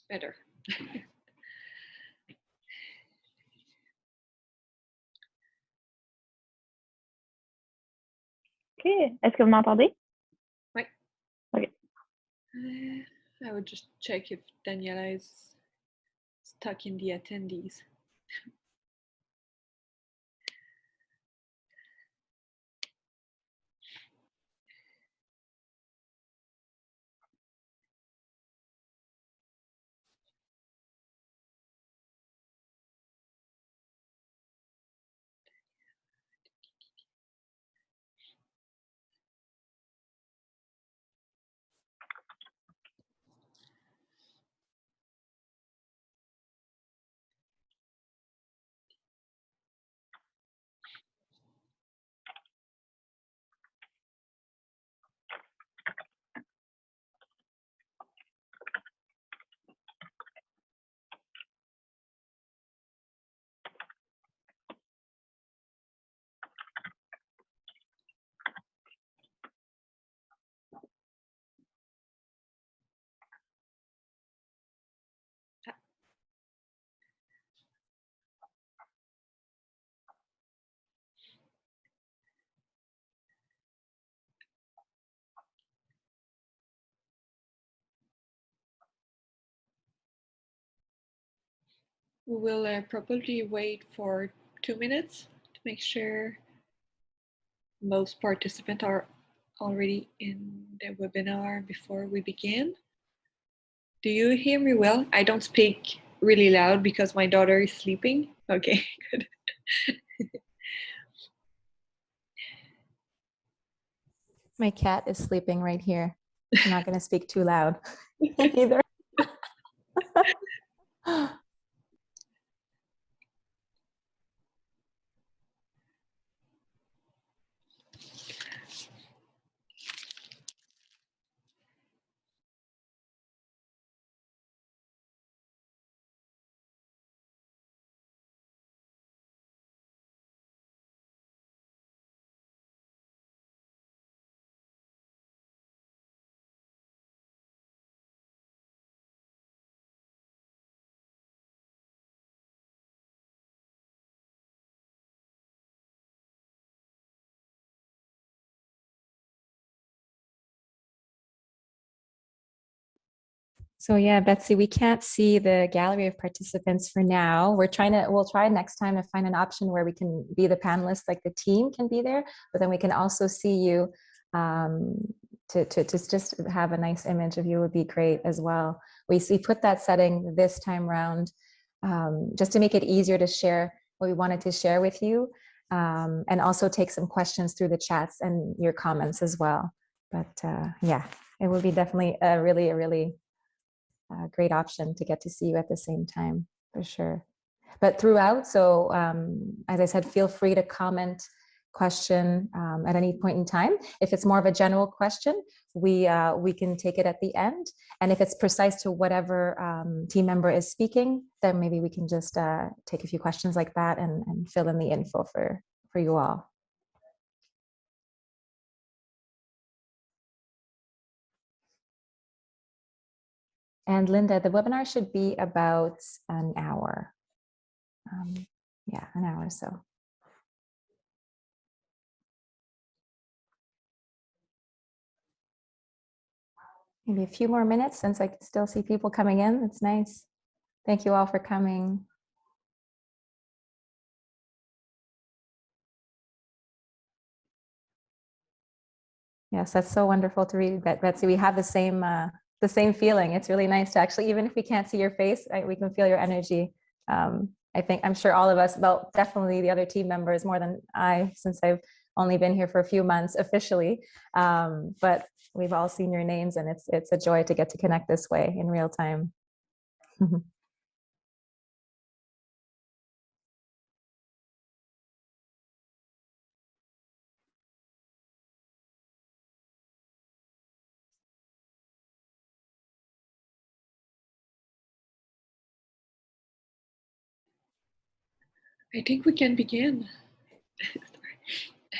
better. OK. Est-ce que vous m'entendez? Oui. OK. I would just check if Daniela is stuck in the attendees. We will probably wait for 2 minutes to make sure most participants are already in the webinar before we begin. Do you hear me well? I don't speak really loud because my daughter is sleeping. Okay, good. My cat is sleeping right here. I'm not going to speak too loud either. So yeah, Betsy, we can't see the gallery of participants for now. We'll try next time to find an option where we can be the panelists, like the team can be there, but then we can also see you to just have a nice image of you would be great as well. We put that setting this time round just to make it easier to share what we wanted to share with you, and also take some questions through the chats and your comments as well. But yeah, it will be definitely a really great option to get to see you at the same time, for sure. But throughout, so as I said, feel free to comment, question at any point in time. If it's more of a general question, we can take it at the end. And if it's precise to whatever team member is speaking, then maybe we can just take a few questions like that and fill in the info for you all. And Linda, the webinar should be about an hour. Yeah, an hour or so. Maybe a few more minutes since I can still see people coming in. It's nice. Thank you all for coming. Yes, that's so wonderful to read, Betsy. We have the same feeling. It's really nice to actually, even if we can't see your face, we can feel your energy. I'm sure all of us, well, definitely the other team members more than I, since I've only been here for a few months officially, but we've all seen your names, and it's a joy to get to connect this way in real time. I think we can begin.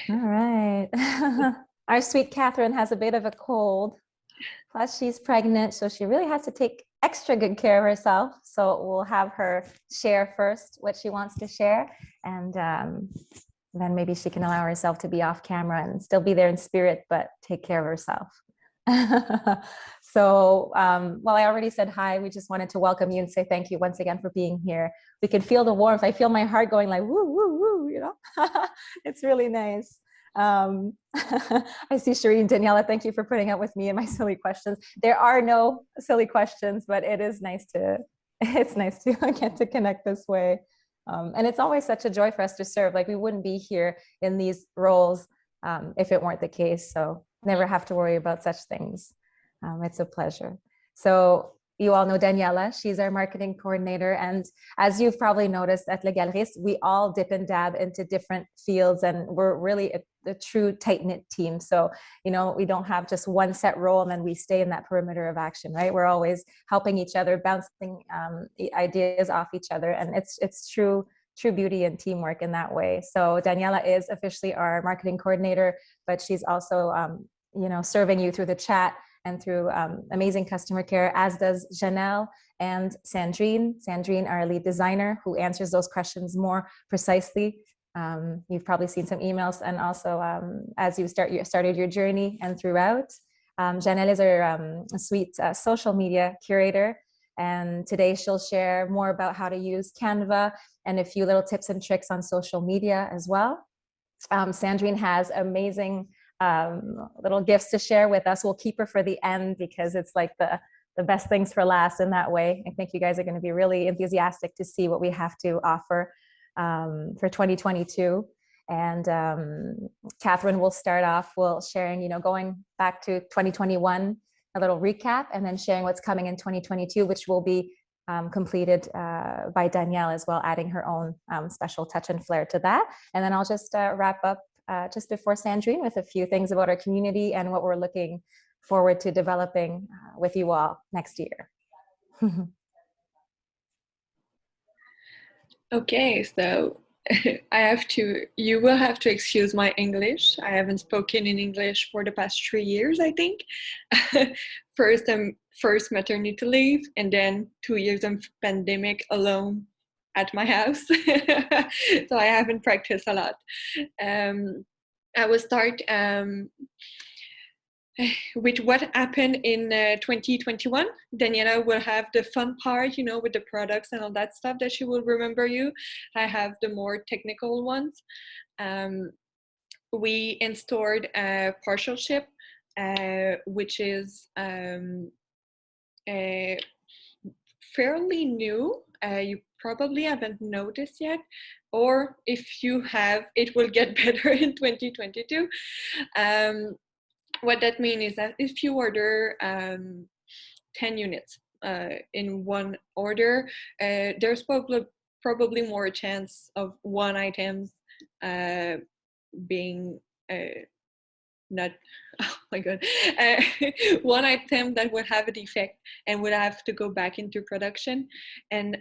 All right. Our sweet Catherine has a bit of a cold. Plus, she's pregnant, so she really has to take extra good care of herself. So we'll have her share first what she wants to share. And then maybe she can allow herself to be off camera and still be there in spirit, but take care of herself. So, well, I already said hi. We just wanted to welcome you and say thank you once again for being here. We can feel the warmth. I feel my heart going like, woo, woo, woo, you know, it's really nice. I see Shireen, Daniela, thank you for putting up with me and my silly questions. There are no silly questions, but it is nice to, it's nice to get to connect this way. And it's always such a joy for us to serve. Like we wouldn't be here in these roles if it weren't the case. So never have to worry about such things. It's a pleasure. So you all know Daniela, she's our marketing coordinator. And as you've probably noticed at Galeriste, we all dip and dab into different fields and we're really a true tight-knit team. So, you know, we don't have just one set role and then we stay in that perimeter of action, right? We're always helping each other, bouncing ideas off each other. And it's true beauty and teamwork in that way. So Daniela is officially our marketing coordinator, but she's also, you know, serving you through the chat and through amazing customer care, as does Janelle and Sandrine. Sandrine, our lead designer, who answers those questions more precisely. You've probably seen some emails, and also as you started your journey and throughout. Janelle is our sweet social media curator, and today she'll share more about how to use Canva and a few little tips and tricks on social media as well. Sandrine has amazing little gifts to share with us. We'll keep her for the end because it's like the best things for last in that way. I think you guys are going to be really enthusiastic to see what we have to offer for 2022. And Catherine will start off sharing, you know, going back to 2021, a little recap, and then sharing what's coming in 2022, which will be completed by Danielle as well, adding her own special touch and flair to that. And then I'll just wrap up just before Sandrine with a few things about our community and what we're looking forward to developing with you all next year. Okay, so you will have to excuse my English. I haven't spoken in English for the past 3 years, I think. First maternity leave, and then 2 years of pandemic alone at my house. So I haven't practiced a lot. I will start with what happened in 2021. Daniela will have the fun part, you know, with the products and all that stuff that she will remember you. I have the more technical ones. We installed a partial ship, which is fairly new. You probably haven't noticed yet, or if you have, it will get better in 2022. What that means is that if you order 10 units in one order, there's probably more chance of one item being not, oh my god, one item that would have a defect and would have to go back into production. And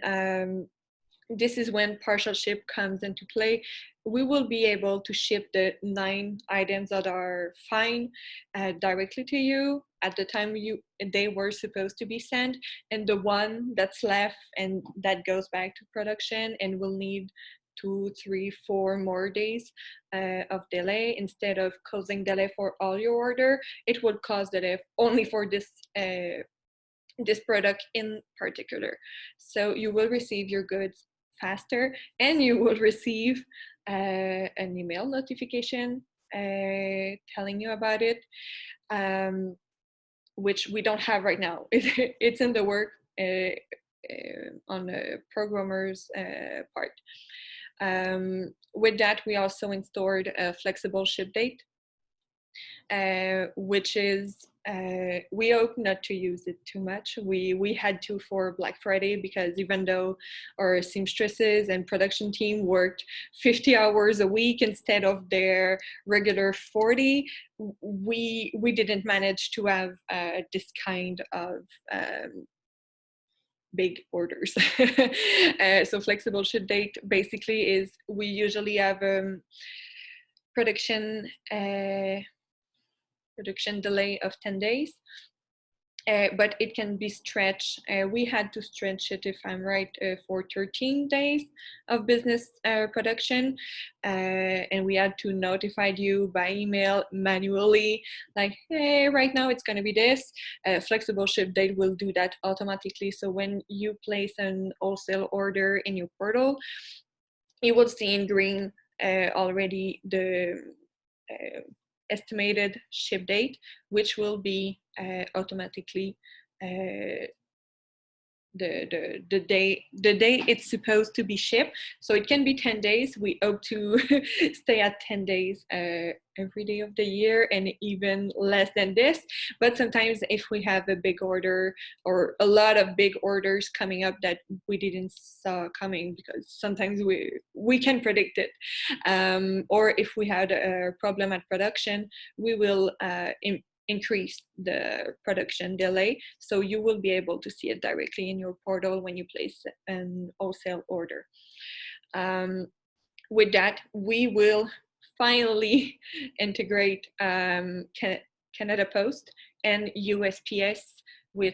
this is when partial ship comes into play. We will be able to ship the 9 items that are fine directly to you at the time they were supposed to be sent, and the one that's left and that goes back to production and will need 2, 3, 4 more days of delay. Instead of causing delay for all your order, it would cause delay only for this product in particular. So you will receive your goods faster, and you will receive an email notification telling you about it, which we don't have right now. It's in the work on the programmer's part. With that, we also installed a flexible ship date, which is we hope not to use it too much. We had to for Black Friday, because even though our seamstresses and production team worked 50 hours a week instead of their regular 40, we didn't manage to have this kind of big orders. So flexible ship date basically is we usually have production delay of 10 days. but it can be stretched. We had to stretch it, if I'm right, for 13 days of business production. And we had to notify you by email manually, like, hey, right now it's going to be this. Flexible ship date will do that automatically. So when you place an wholesale order in your portal, you will see in green already the estimated ship date, which will be automatically the day it's supposed to be shipped. So it can be 10 days. We hope to stay at 10 days every day of the year, and even less than this. But sometimes if we have a big order or a lot of big orders coming up that we didn't saw coming, because sometimes we can predict it, or if we had a problem at production, we will increase the production delay, so you will be able to see it directly in your portal when you place an wholesale order. With that, we will finally integrate Canada Post and USPS with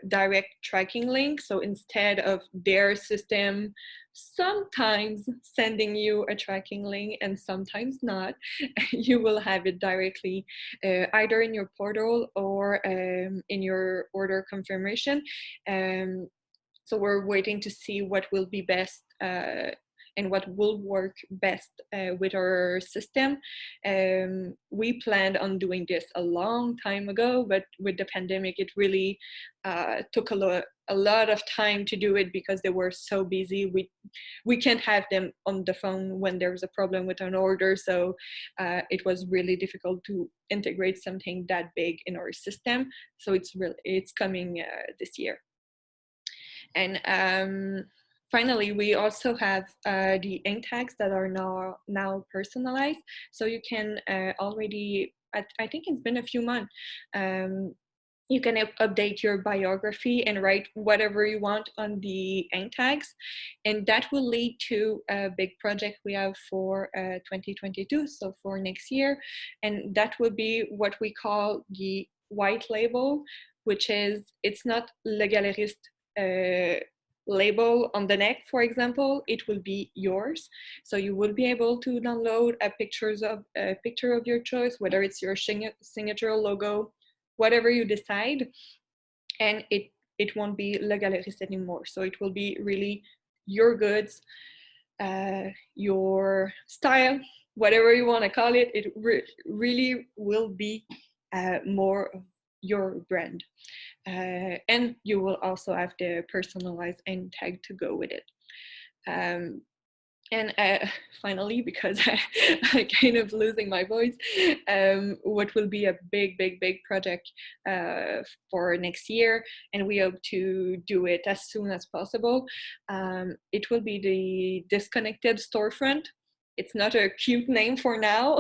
direct tracking link. So instead of their system sometimes sending you a tracking link and sometimes not, you will have it directly either in your portal or in your order confirmation. So we're waiting to see what will be best and what will work best with our system. We planned on doing this a long time ago, but with the pandemic, it really took a lot of time to do it because they were so busy. We can't have them on the phone when there's a problem with an order, so it was really difficult to integrate something that big in our system. So it's coming this year. And finally, we also have the ink tags that are now personalized. So you can already, I think it's been a few months, you can update your biography and write whatever you want on the ink tags. And that will lead to a big project we have for 2022, so for next year. And that will be what we call the white label, which is, it's not Le Galeriste label on the neck, for example. It will be yours. So you will be able to download a picture of your choice, whether it's your signature logo, whatever you decide, and it won't be Le Galeriste anymore. So it will be really your goods, your style, whatever you want to call it. It really will be more of your brand. And you will also have the personalized end tag to go with it. And finally, because I'm kind of losing my voice, what will be a big project for next year, and we hope to do it as soon as possible. It will be the disconnected storefront. It's not a cute name for now.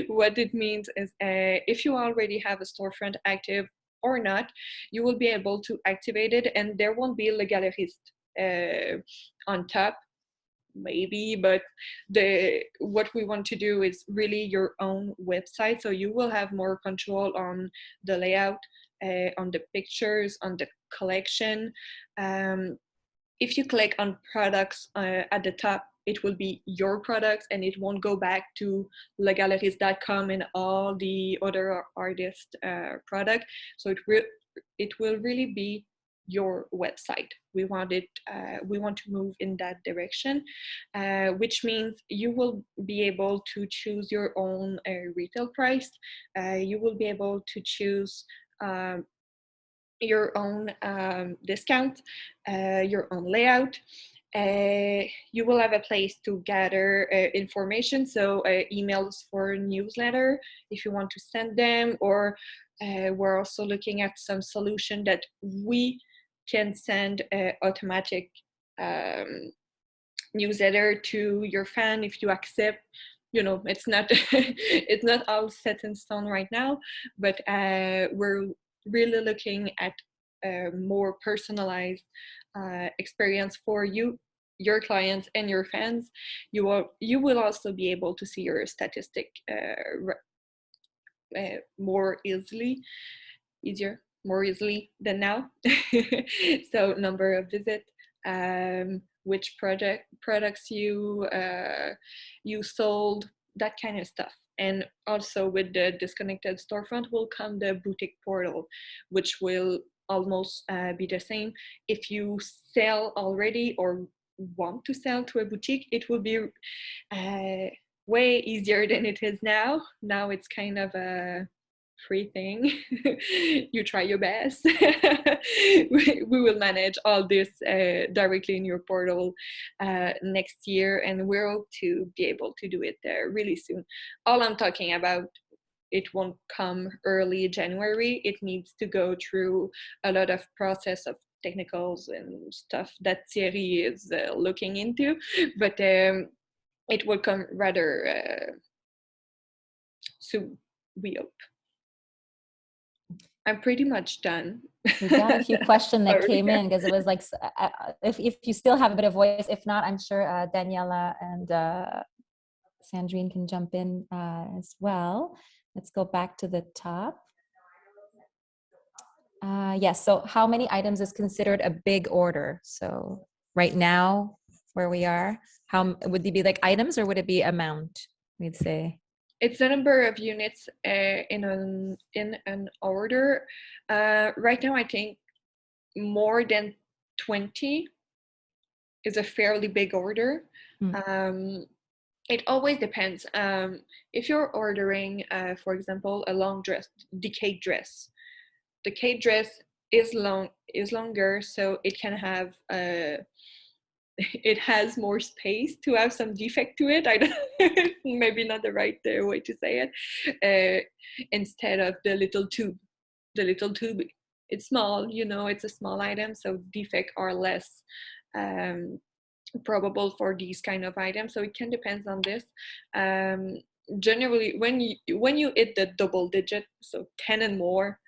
What it means is if you already have a storefront active or not, you will be able to activate it, and there won't be Le Galeriste on top. Maybe, but what we want to do is really your own website, so you will have more control on the layout, on the pictures, on the collection. If you click on products at the top, it will be your products, and it won't go back to legaleriste.com and all the other artist product. So it will really be your website. We want to move in that direction, which means you will be able to choose your own retail price. You will be able to choose your own discount, your own layout. You will have a place to gather information, so emails for newsletter if you want to send them, or we're also looking at some solution that we can send automatic newsletter to your fan if you accept. You know, it's not it's not all set in stone right now, but we're really looking at a more personalized experience for you, your clients, and your fans. You will also be able to see your statistic more easier. more easily than now. So number of visits, which products you sold, that kind of stuff. And also with the disconnected storefront will come the boutique portal, which will almost be the same. If you sell already or want to sell to a boutique, it will be way easier than it is now. Now it's kind of a free thing. You try your best. We will manage all this directly in your portal next year, and we're hope to be able to do it really soon. All I'm talking about, it won't come early January. It needs to go through a lot of process of technicals and stuff that Thierry is looking into, but it will come rather soon, we hope. I'm pretty much done. We got a few questions that Sorry. came in because it was like, if you still have a bit of voice, if not, I'm sure Daniela and Sandrine can jump in as well. Let's go back to the top. Yes, so how many items is considered a big order? So right now, where we are, how would they be, like items, or would it be amount, we'd say? It's the number of units in an order. Right now, I think more than 20 is a fairly big order. It always depends. If you're ordering, for example, a long dress, decade dress, the decade dress is longer, so it can have it has more space to have some defect to it. I don't, maybe not the right way to say it. Instead of the little tube. The little tube, it's small, you know, it's a small item, so defects are less probable for these kind of items. So it can depend on this. Generally, when you hit the double digit, so 10 and more,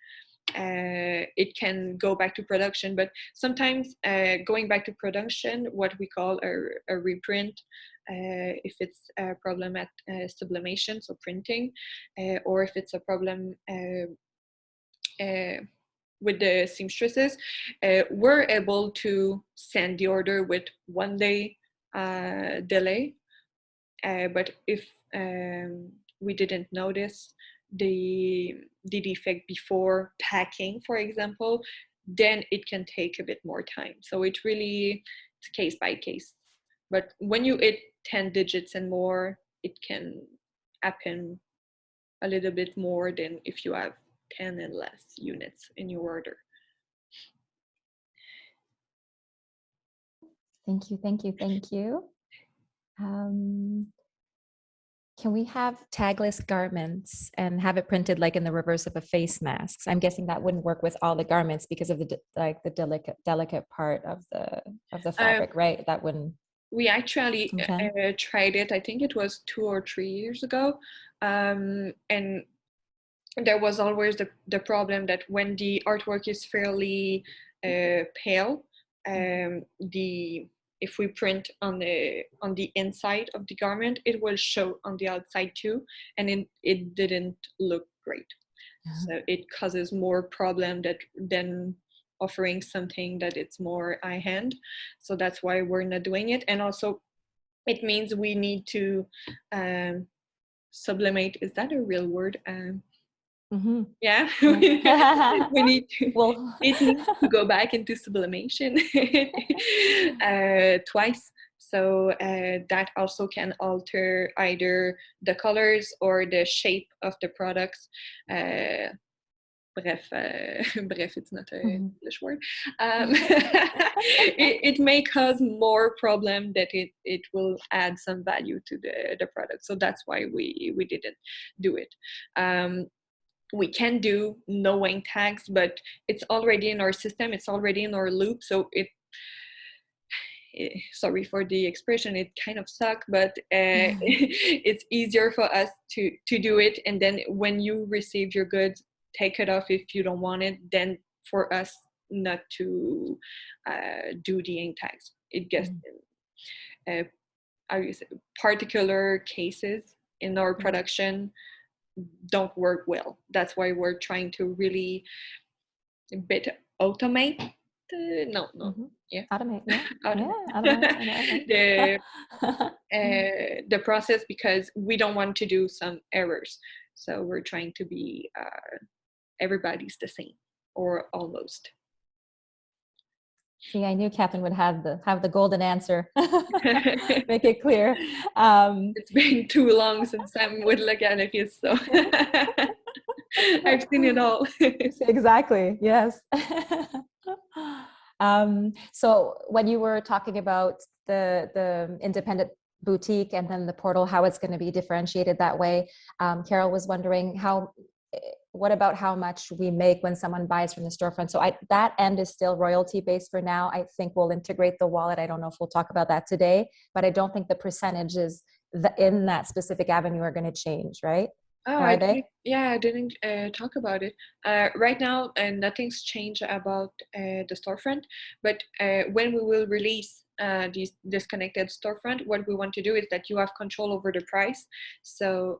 it can go back to production. But sometimes going back to production, what we call a reprint, if it's a problem at sublimation, so printing, or if it's a problem with the seamstresses, we're able to send the order with 1 day delay. But if we didn't notice the defect before packing, for example, then it can take a bit more time. So it's really case by case. But when you hit 10 digits and more, it can happen a little bit more than if you have 10 and less units in your order. Thank you, thank you, thank you. Can we have tagless garments and have it printed like in the reverse of a face mask? I'm guessing that wouldn't work with all the garments because of the delicate part of the fabric, right? That wouldn't. We actually tried it. I think it was 2 or 3 years ago, and there was always the problem that when the artwork is fairly pale, if we print on the inside of the garment, it will show on the outside too, and it didn't look great. So it causes more problem than offering something that it's more high-end. So that's why we're not doing it. And also it means we need to sublimate. Is that a real word? Yeah. We need to, it needs to go back into sublimation twice. So that also can alter either the colors or the shape of the products. Bref, it's not an English word. It may cause more problem that it will add some value to the product. So that's why we didn't do it. We can do no wing tags, but it's already in our system. It's already in our loop. So sorry for the expression, it kind of sucks, but it's easier for us to do it. And then when you receive your goods, take it off if you don't want it, then for us not to do the ink tags. It gets particular cases in our production don't work well. That's why we're trying to really a bit automate. No, yeah. Automate, yeah. Automate. Yeah, automate. The process, because we don't want to do some errors. So we're trying to be everybody's the same or almost. See, I knew Catherine would have the golden answer. Make it clear. It's been too long since I'm with Leggings, so I've seen it all. Exactly. Yes. So when you were talking about the independent boutique and then the portal, how it's going to be differentiated that way, Carol was wondering what about how much we make when someone buys from the storefront? So that end is still royalty based for now. I think we'll integrate the wallet. I don't know if we'll talk about that today, but I don't think the percentages in that specific avenue are going to change, right? Oh, I didn't talk about it. Right now, nothing's changed about the storefront, but when we will release this disconnected storefront, what we want to do is that you have control over the price. So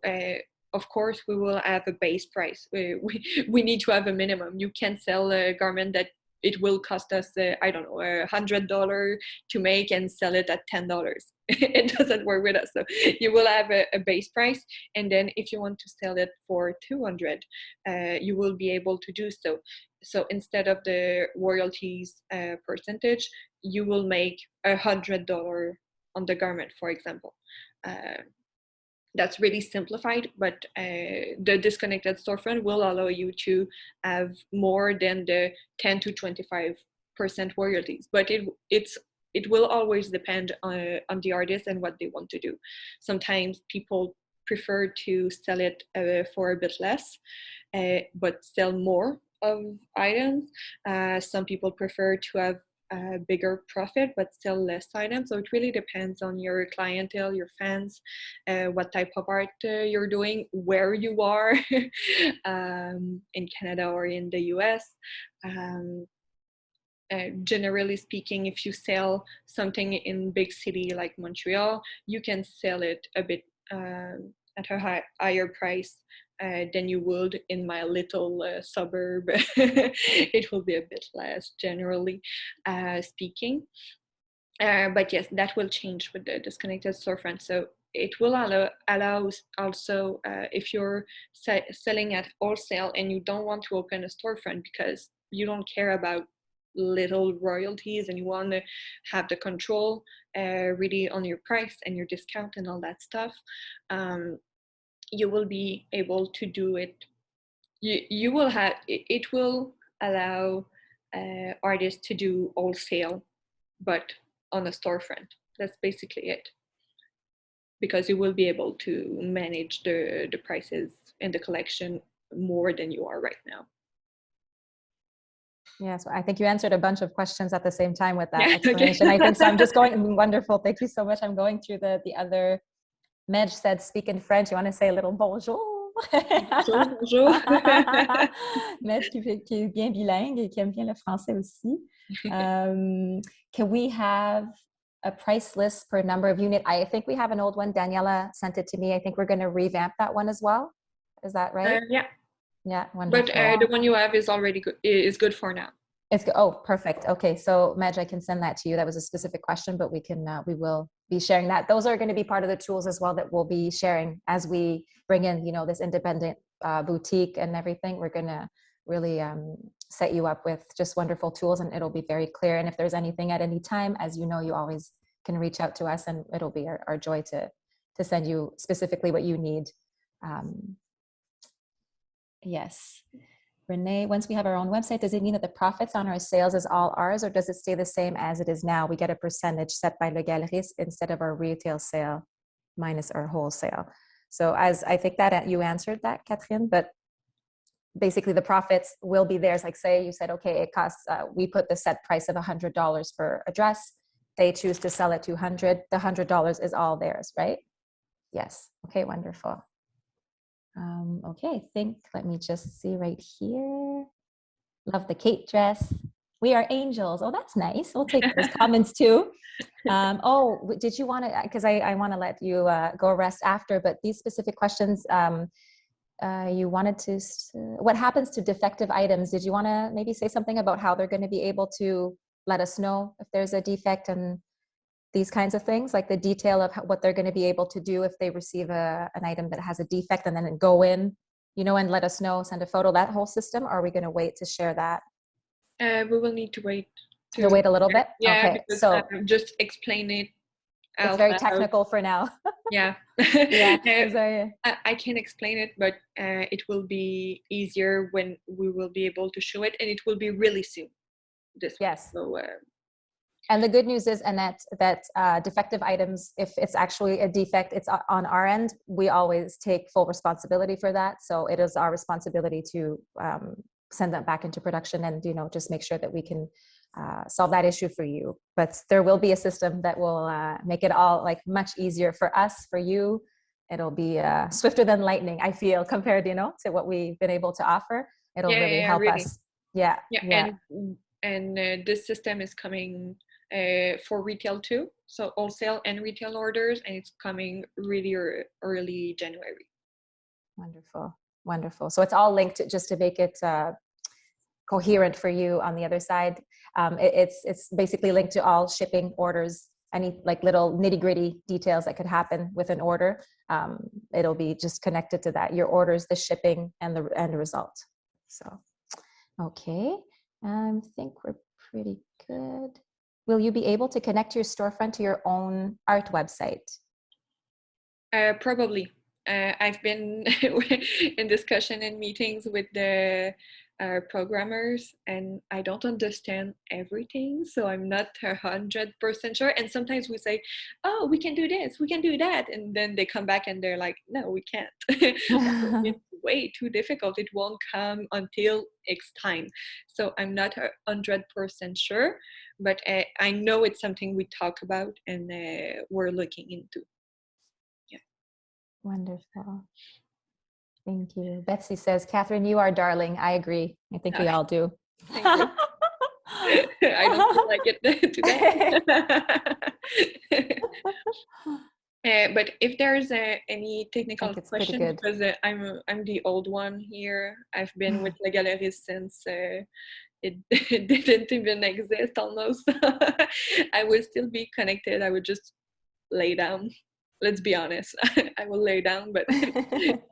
of course, we will have a base price. We need to have a minimum. You can't sell a garment that it will cost us, I don't know, $100 to make and sell it at $10. It doesn't work with us. So you will have a base price. And then if you want to sell it for $200, you will be able to do so. So instead of the royalties percentage, you will make $100 on the garment, for example. That's really simplified, but the disconnected storefront will allow you to have more than the 10 to 25% royalties. But it will always depend on the artist and what they want to do. Sometimes people prefer to sell it for a bit less, but sell more of items. Some people prefer to have a bigger profit but sell less items. So it really depends on your clientele, your fans, what type of art you're doing, where you are in Canada or in the US. Generally speaking, if you sell something in big city like Montreal, you can sell it a bit at a higher price than you would in my little suburb. It will be a bit less, generally speaking. But yes, that will change with the disconnected storefront. So it will allow also if you're selling at wholesale and you don't want to open a storefront because you don't care about little royalties and you want to have the control really on your price and your discount and all that stuff, you will be able to do it. You will have it will allow artists to do wholesale, but on a storefront. That's basically it, because you will be able to manage the prices and the collection more than you are right now. Yes, I think you answered a bunch of questions at the same time with that explanation. Okay. I think so. I'm just going, wonderful. Thank you so much. I'm going through the other. Medj said, speak in French. You want to say a little bonjour? Bonjour. Medj qui est bien bilingue et qui aime bien le français aussi. Can we have a price list per number of unit? I think we have an old one. Daniela sent it to me. I think we're going to revamp that one as well. Is that right? Yeah. Yeah, wonderful. But the one you have is already good. Is good for now. It's good. Oh, perfect. Okay, so Medj, I can send that to you. That was a specific question, but we will be sharing that. Those are going to be part of the tools as well that we'll be sharing as we bring in, this independent boutique and everything. We're going to really set you up with just wonderful tools, and it'll be very clear. And if there's anything at any time, as you know, you always can reach out to us, and it'll be our joy to send you specifically what you need. Yes. Renee, once we have our own website, does it mean that the profits on our sales is all ours, or does it stay the same as it is now? We get a percentage set by Le Galeriste instead of our retail sale minus our wholesale. So as I think that you answered that, Catherine, but basically the profits will be theirs. Like say you said, okay, it costs, we put the set price of $100 for a dress. They choose to sell at $200. The $100 is all theirs, right? Yes. Okay, wonderful. Okay, let me just see right here. Love the Kate dress. We are angels. Oh, that's nice. We'll take those comments too. Oh, did you want to, because I want to let you go rest after, but these specific questions, you wanted to, what happens to defective items? Did you want to maybe say something about how they're going to be able to let us know if there's a defect and these kinds of things, like the detail of what they're going to be able to do if they receive an item that has a defect, and then go in, you know, and let us know, send a photo, that whole system? Or are we going to wait to share that? We will need to wait. To wait a little bit? Yeah, okay, because so just explain it out it's very loud. technical for now. Yeah. Yeah, I can explain it, but it will be easier when we will be able to show it, and it will be really soon. This one. Yes. So, and the good news is, Annette, that defective items, if it's actually a defect, it's on our end. We always take full responsibility for that. So it is our responsibility to send that back into production and, you know, just make sure that we can solve that issue for you. But there will be a system that will make it all like much easier for us, for you. It'll be swifter than lightning, I feel, compared, you know, to what we've been able to offer. It'll really help us. Yeah. And this system is coming for retail too, so wholesale and retail orders, and it's coming really early January. Wonderful. So it's all linked just to make it coherent for you on the other side. It's basically linked to all shipping orders, any like little nitty-gritty details that could happen with an order. It'll be just connected to that, your orders, the shipping, and the end result. So, okay, I think we're pretty good. Will you be able to connect your storefront to your own art website? Probably. I've been in discussion and meetings with the programmers, and I don't understand everything, so I'm not 100% sure. And sometimes we say, oh, we can do this, we can do that, and then they come back and they're like, no, we can't. It's way too difficult, it won't come until X time. So I'm not 100% sure, but I know it's something we talk about and we're looking into. Yeah. Wonderful. Thank you. Betsy says, Catherine, you are darling. I agree. I think we all do. Thank you. I don't feel like it today. But if there's any technical question, because I'm the old one here. I've been with the Galeriste since it didn't even exist almost. I will still be connected. I would just lay down. Let's be honest. I will lay down, but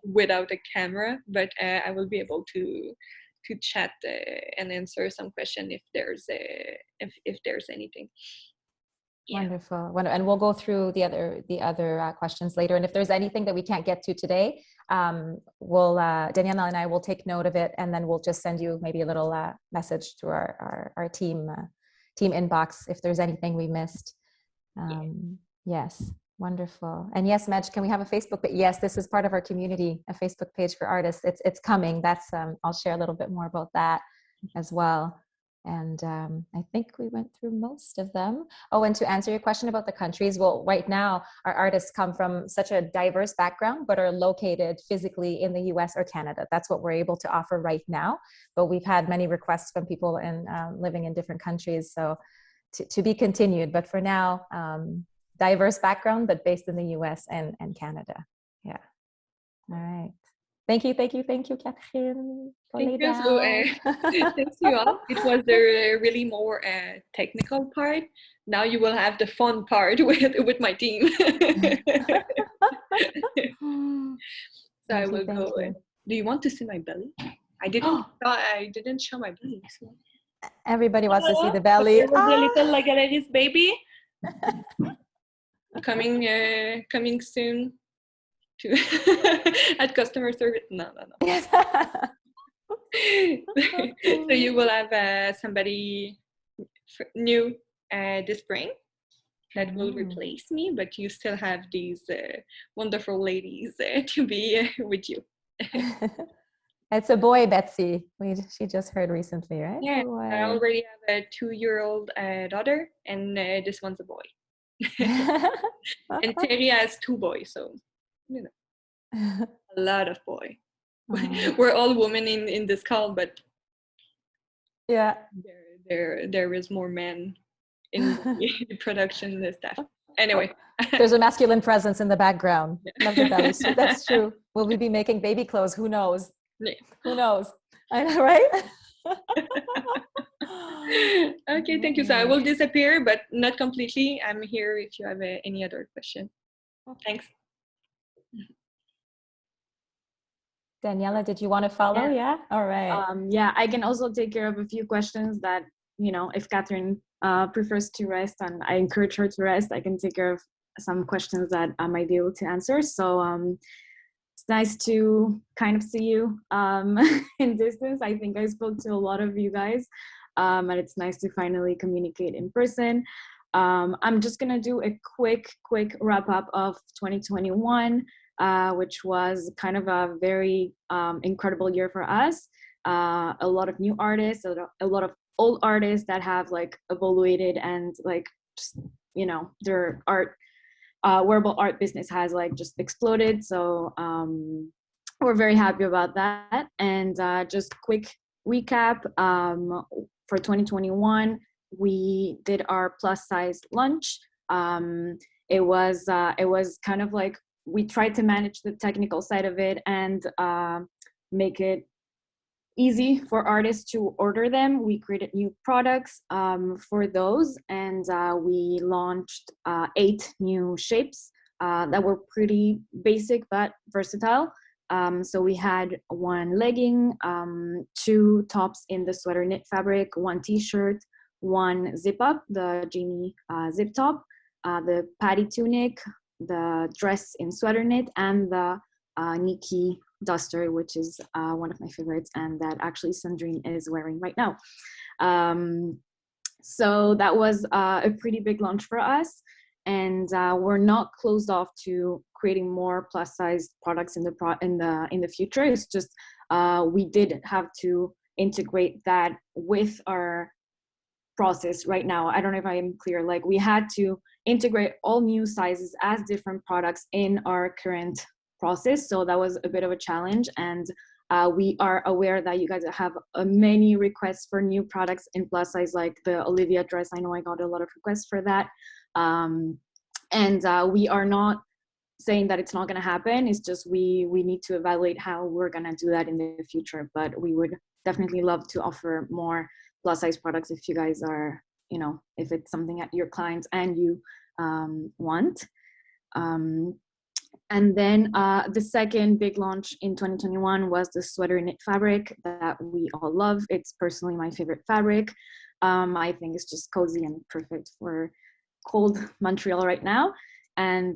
without a camera. But I will be able to chat and answer some question if there's anything. Yeah. Wonderful. And we'll go through the other questions later. And if there's anything that we can't get to today, we'll Daniela and I will take note of it, and then we'll just send you maybe a little message to our team inbox if there's anything we missed. Yes. Wonderful. And yes, Madge, can we have a Facebook page? Yes, this is part of our community, a Facebook page for artists. It's coming. That's I'll share a little bit more about that as well. And I think we went through most of them. Oh, and to answer your question about the countries, well, right now our artists come from such a diverse background, but are located physically in the US or Canada. That's what we're able to offer right now. But we've had many requests from people living in different countries. So to be continued. But for now, diverse background, but based in the US and Canada. Yeah. All right. Thank you, Catherine. Thank you. So, thanks you all. It was the really more technical part. Now you will have the fun part with my team. So I will go. Do you want to see my belly? I didn't show my belly. So. Everybody wants to see the belly. There will be a little like Galeriste baby. Coming soon to at customer service. No. So you will have somebody new this spring that will replace me, but you still have these wonderful ladies to be with you. It's a boy, Betsy. She just heard recently, right? Yeah, I already have a 2-year-old daughter, and this one's a boy. And Terry has 2 boys, so you know, a lot of boy. We're all women in this call, but yeah, there is more men in the production staff. Anyway. There's a masculine presence in the background. Love the belly suit. That's true. Will we be making baby clothes? Who knows? Yeah. Who knows? I know, right? Okay, thank you. So I will disappear, but not completely. I'm here if you have any other question. Thanks. Daniela, did you want to follow? Yeah. All right. Yeah, I can also take care of a few questions that, you know, if Catherine prefers to rest and I encourage her to rest, I can take care of some questions that I might be able to answer. So it's nice to kind of see you in distance. I think I spoke to a lot of you guys, and it's nice to finally communicate in person. I'm just gonna do a quick wrap up of 2021. Which was kind of a very incredible year for us. A lot of new artists, a lot of old artists that have like evaluated and like just, you know, their art, wearable art business has like just exploded. So we're very happy about that. And just quick recap, for 2021, we did our plus size lunch. It was kind of like, we tried to manage the technical side of it and make it easy for artists to order them. We created new products for those, and we launched 8 new shapes that were pretty basic but versatile. So we had 1 legging, 2 tops in the sweater knit fabric, 1 t-shirt, 1 zip up, the Jamie zip top, the Petite tunic, the dress in sweater knit, and the Nikki duster, which is one of my favorites, and that actually Sandrine is wearing right now. So that was a pretty big launch for us, and we're not closed off to creating more plus size products in the future. It's just we did have to integrate that with our process right now. I don't know if I am clear. Like, we had to integrate all new sizes as different products in our current process. So that was a bit of a challenge. And we are aware that you guys have many requests for new products in plus size, like the Olivia dress. I know I got a lot of requests for that. And we are not saying that it's not going to happen. It's just we need to evaluate how we're going to do that in the future. But we would definitely love to offer more plus size products if you guys are, you know, if it's something that your clients and you want. And then the second big launch in 2021 was the sweater knit fabric that we all love. It's personally my favorite fabric. I think it's just cozy and perfect for cold Montreal right now. And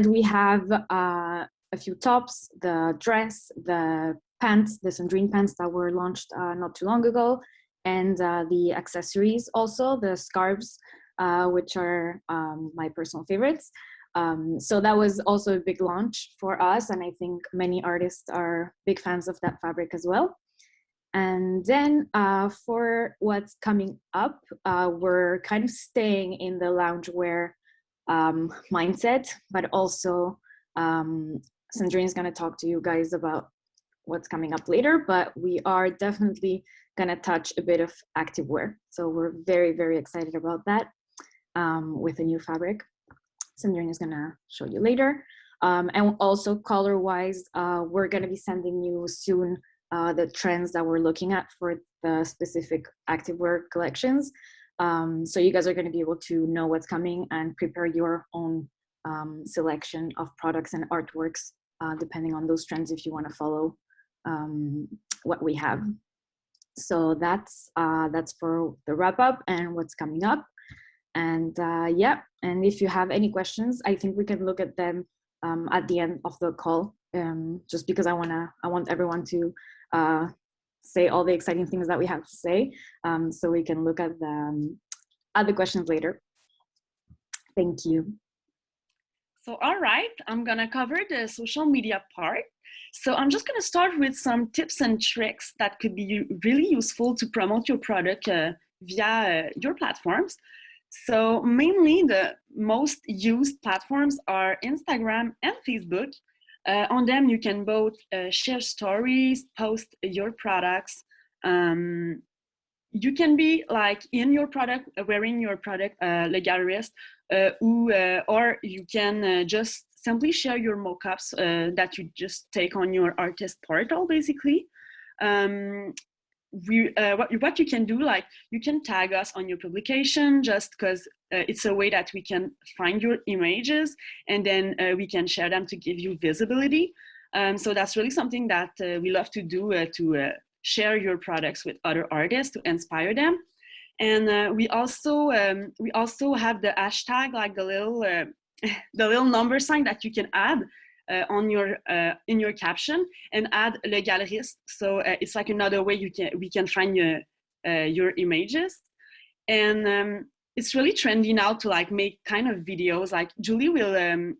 we have a few tops, the dress, the pants, the Sandrine pants that were launched not too long ago, and the accessories also, the scarves, which are my personal favorites. So that was also a big launch for us, and I think many artists are big fans of that fabric as well. And then for what's coming up, we're kind of staying in the loungewear mindset, but also Sandrine is going to talk to you guys about what's coming up later, but we are definitely going to touch a bit of activewear. So we're very, very excited about that with a new fabric. Sandrine is going to show you later. And also color-wise, we're going to be sending you soon the trends that we're looking at for the specific activewear collections. So you guys are going to be able to know what's coming and prepare your own selection of products and artworks depending on those trends if you want to follow what we have. So that's for the wrap up and what's coming up. And yeah, and if you have any questions, I think we can look at them at the end of the call, just because I want everyone to say all the exciting things that we have to say, so we can look at the other questions later. Thank you. So, all right, I'm gonna cover the social media part. So I'm just gonna start with some tips and tricks that could be really useful to promote your product via your platforms. So mainly the most used platforms are Instagram and Facebook. On them you can both share stories, post your products. You can be like in your product, wearing your product, Le Galeriste, or you can just simply share your mockups that you just take on your artist portal, basically. What you can do, like you can tag us on your publication, just because it's a way that we can find your images, and then we can share them to give you visibility. So that's really something that we love to do, to share your products with other artists to inspire them. And we also have the hashtag, like the little number sign that you can add on your in your caption, and add Le Galeriste. So it's like another way we can find your images. And it's really trendy now to like make kind of videos. Like Julie will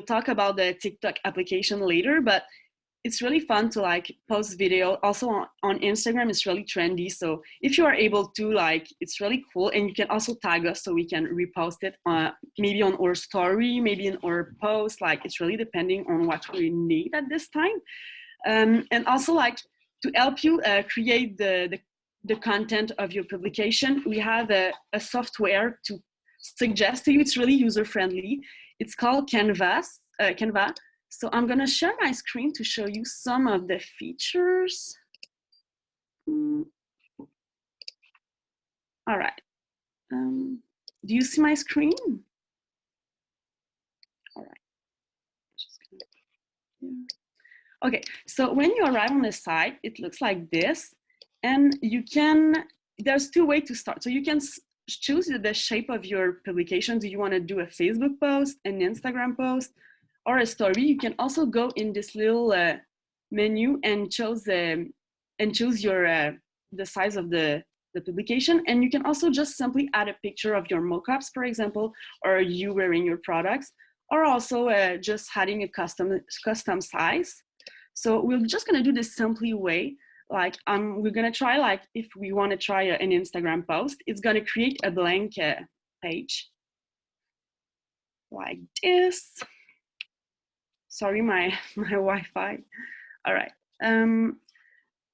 talk about the TikTok application later, but it's really fun to like post video. Also on Instagram, it's really trendy. So if you are able to, like, it's really cool. And you can also tag us so we can repost it maybe on our story, maybe in our post. Like, it's really depending on what we need at this time. And also, like, to help you create the content of your publication, we have a software to suggest to you. It's really user-friendly. It's called Canva. So I'm gonna share my screen to show you some of the features. All right. Do you see my screen? All right. Okay, so when you arrive on the site, it looks like this. And you can, there's two ways to start. So you can choose the shape of your publication. Do you want to do a Facebook post, an Instagram post, or a story? You can also go in this little menu and choose your the size of the publication. And you can also just simply add a picture of your mockups, for example, or you wearing your products, or also just adding a custom size. So we're just gonna do this simply way. Like we're gonna try, like, if we want to try an Instagram post, it's gonna create a blank page like this. Sorry, my Wi-Fi. All right.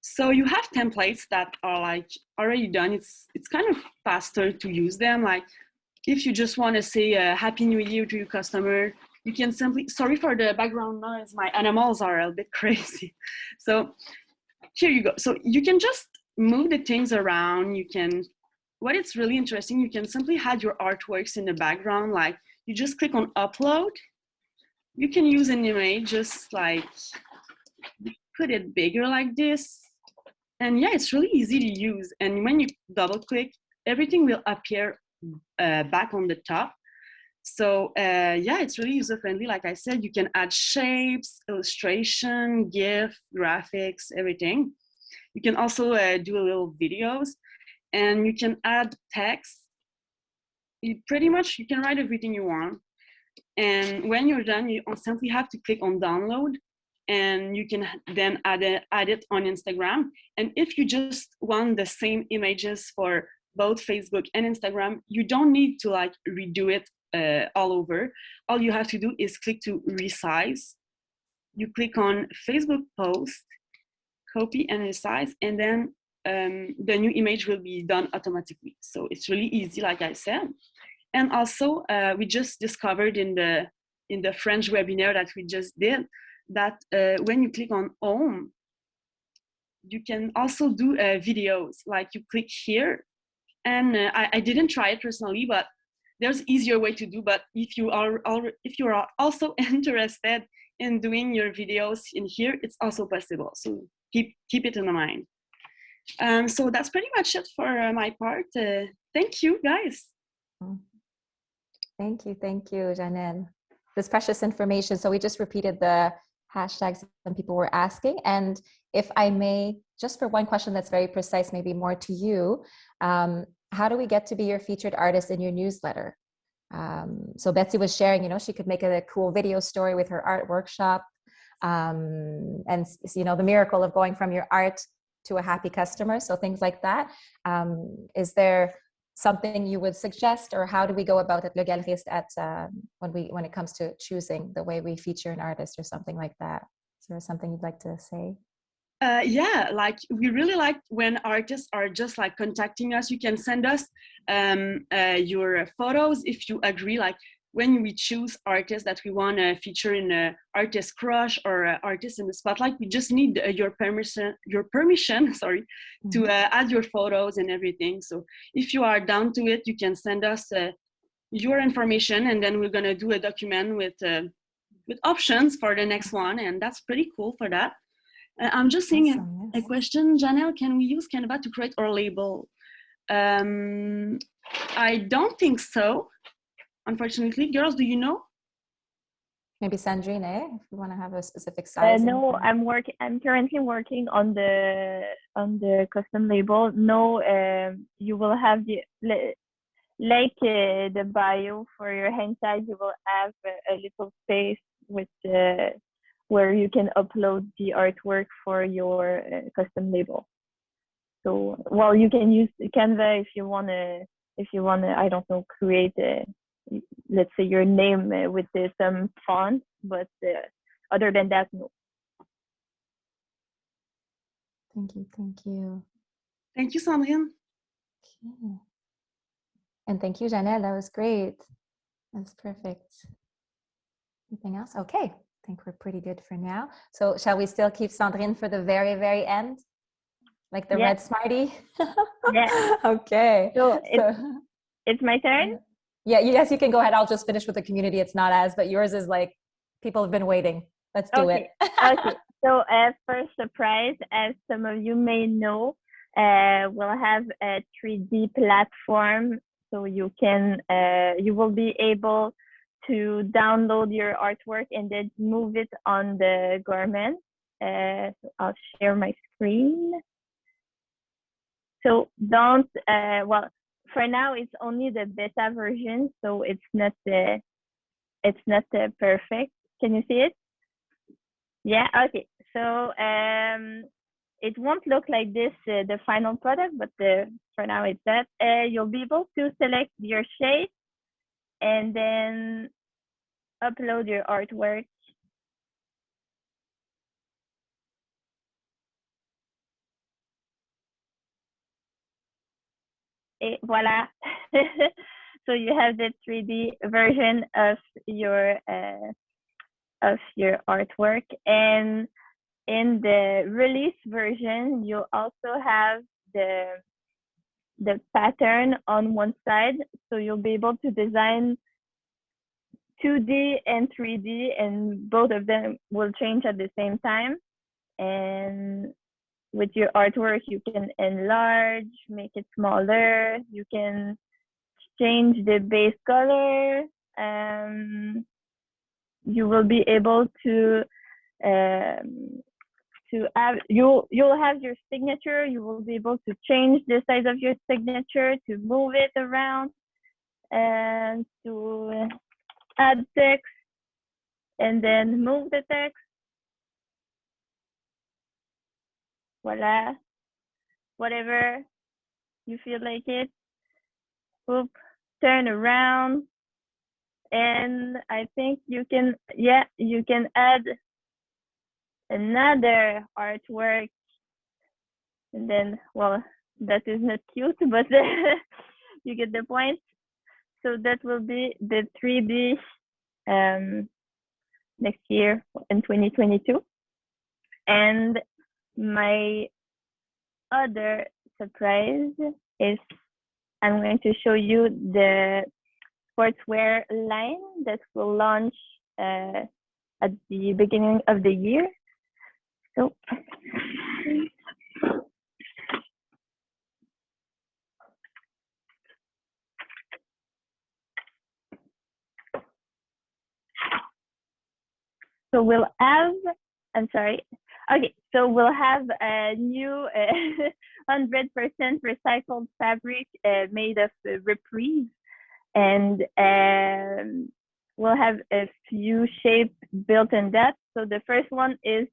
So you have templates that are like already done. It's kind of faster to use them. Like if you just want to say Happy New Year to your customer, you can simply, sorry for the background noise, my animals are a bit crazy. So here you go. So you can just move the things around. You can, what is really interesting, you can simply add your artworks in the background. Like you just click on upload. You can use an image, just like put it bigger like this. And yeah, it's really easy to use. And when you double click, everything will appear back on the top. So yeah, it's really user friendly. Like I said, you can add shapes, illustration, GIF, graphics, everything. You can also do a little videos, and you can add text. You can write everything you want. And when you're done, you simply have to click on download, and you can then add it on Instagram. And if you just want the same images for both Facebook and Instagram, you don't need to like redo it all over. All you have to do is click to resize. You click on Facebook post, copy and resize, and then the new image will be done automatically. So it's really easy, like I said. And also, we just discovered in the French webinar that we just did that when you click on home, you can also do videos. Like you click here, and I didn't try it personally, but there's easier way to do. But if you are also interested in doing your videos in here, it's also possible. So keep it in mind. So that's pretty much it for my part. Thank you, guys. Thank you, Janelle. This precious information. So we just repeated the hashtags some people were asking. And if I may, just for one question that's very precise, maybe more to you, how do we get to be your featured artist in your newsletter? So Betsy was sharing, she could make a cool video story with her art workshop. And, the miracle of going from your art to a happy customer. So things like that. Is there something you would suggest, or how do we go about it, Le Galeriste, when it comes to choosing the way we feature an artist or something like that? Is there something you'd like to say? Yeah, like we really like when artists are just like contacting us. You can send us your photos if you agree. Like when we choose artists that we want to feature in a artist crush or artist in the spotlight, we just need your permission. Sorry, to add your photos and everything. So if you are down to it, you can send us your information, and then we're gonna do a document with options for the next one, and that's pretty cool for that. I'm just seeing Awesome, a yes. question, Janelle. Can we use Canva to create our label? I don't think so, unfortunately. Girls, do you know? Maybe Sandrine, if you want to have a specific size. No, I'm currently working on the custom label. No, you will have the the bio for your hand tag. You will have a little space with where you can upload the artwork for your custom label. So, well, you can use Canva if you wanna, I don't know, create let's say your name with some font, but other than that, no. Thank you, thank you. Thank you, Sandrine. Okay. And thank you, Janelle. That was great. That's perfect. Anything else? Okay, I think we're pretty good for now. So shall we still keep Sandrine for the very, very end? Like the red Smartie? Yeah. Okay. So it's my turn? Yeah, yes, you can go ahead. I'll just finish with the community. It's not as, but yours is like, people have been waiting. Let's do it. Okay. So first surprise, as some of you may know, we'll have a 3D platform. So you can, you will be able to download your artwork and then move it on the garment. So I'll share my screen. So don't, well, for now it's only the beta version, so it's not perfect. Can you see it? Yeah. Okay. So it won't look like this the final product, but for now it's that. You'll be able to select your shape and then upload your artwork. Et voila. So you have the 3D version of your artwork, and in the release version, you also have the pattern on one side, so you'll be able to design 2D and 3D, and both of them will change at the same time. And with your artwork, you can enlarge, make it smaller, you can change the base color. You will be able to have, you'll have your signature. You will be able to change the size of your signature, to move it around, and to add text and then move the text. Voila. Whatever you feel like it. Oop, turn around. And I think you can, yeah, you can add another artwork. And then, well, that is not cute, but you get the point. So that will be the 3D next year in 2022. And my other surprise is I'm going to show you the sportswear line that will launch at the beginning of the year. So we'll have, I'm sorry. Okay, so we'll have a new 100% recycled fabric made of Reprise, and we'll have a few shapes built in that. So the first one is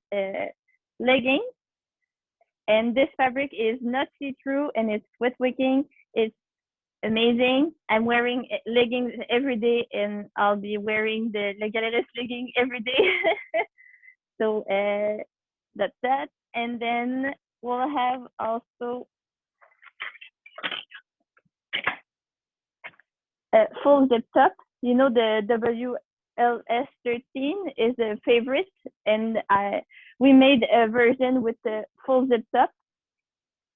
leggings, and this fabric is not see-through and it's sweat wicking. It's amazing. I'm wearing leggings every day, and I'll be wearing the Galeriste legging every day. So that's that. And then we'll have also a full zip top. You know, the WLS13 is a favorite, and we made a version with the full zip top.